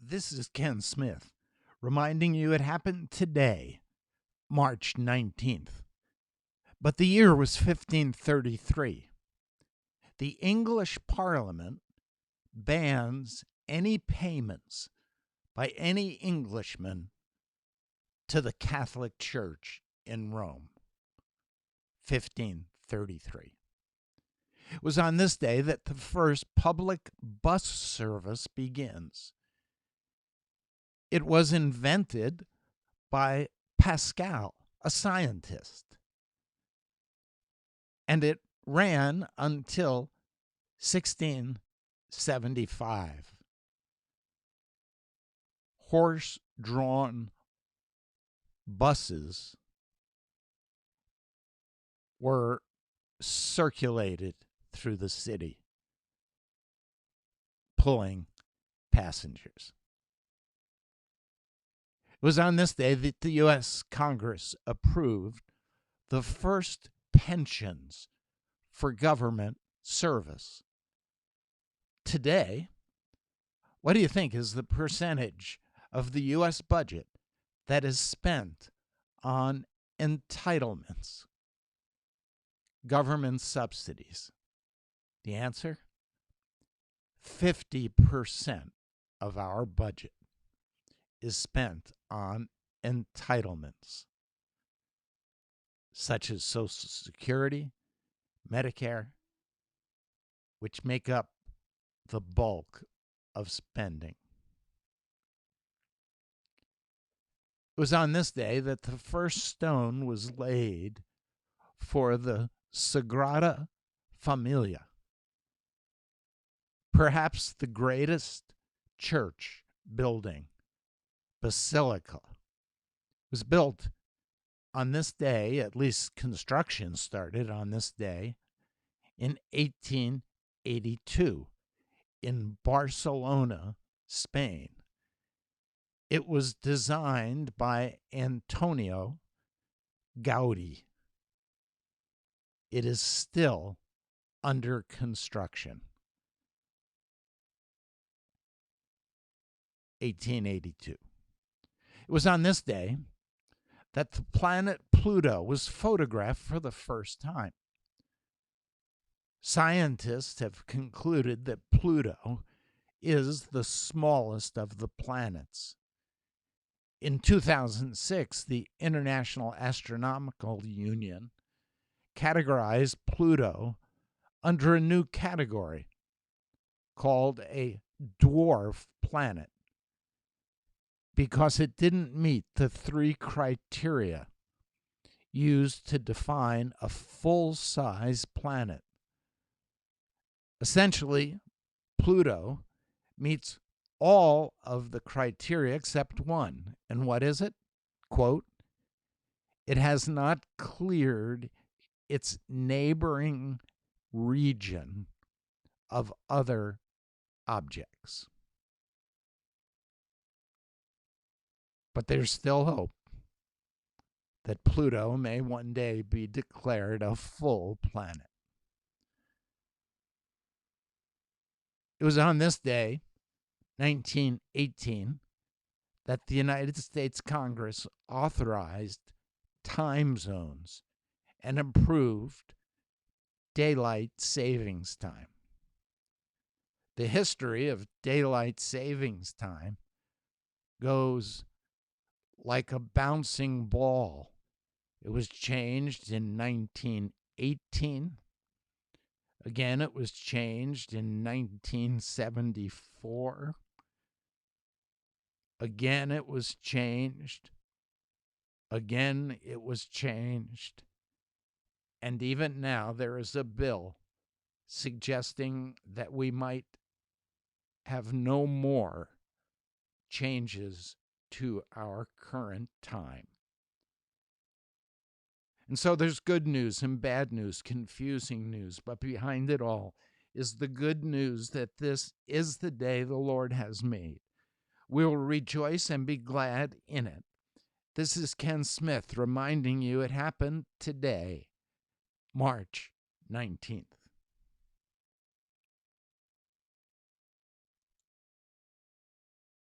This is Ken Smith, reminding you it happened today, March 19th. But the year was 1533. The English Parliament bans any payments by any Englishman to the Catholic Church in Rome. 1533. It was on this day that the first public bus service begins. It was invented by Pascal, a scientist, and it ran until 1675. Horse-drawn buses were circulated through the city, pulling passengers. It was on this day that the U.S. Congress approved the first pensions for government service. Today, what do you think is the percentage of the U.S. budget that is spent on entitlements, government subsidies? The answer? 50% of our budget is spent on entitlements, such as Social Security, Medicare, which make up the bulk of spending. It was on this day that the first stone was laid for the Sagrada Familia, perhaps the greatest church building, basilica. It was built on this day, at least construction started on this day, in 1882 in Barcelona, Spain. It was designed by Antonio Gaudí. It is still under construction. 1882. It was on this day that the planet Pluto was photographed for the first time. Scientists have concluded that Pluto is the smallest of the planets. In 2006, the International Astronomical Union categorized Pluto under a new category called a dwarf planet because it didn't meet the three criteria used to define a full-size planet. Essentially, Pluto meets all of the criteria except one. And what is it? Quote, it has not cleared its neighboring region of other objects. But there's still hope that Pluto may one day be declared a full planet. It was on this day, 1918, that the United States Congress authorized time zones and improved daylight savings time. The history of daylight savings time goes like a bouncing ball. It was changed in 1918. Again, it was changed in 1974. Again, it was changed. Again, it was changed. And even now, there is a bill suggesting that we might have no more changes to our current time. And so there's good news and bad news, confusing news, but behind it all is the good news that this is the day the Lord has made. We will rejoice and be glad in it. This is Ken Smith reminding you it happened today, March 19th.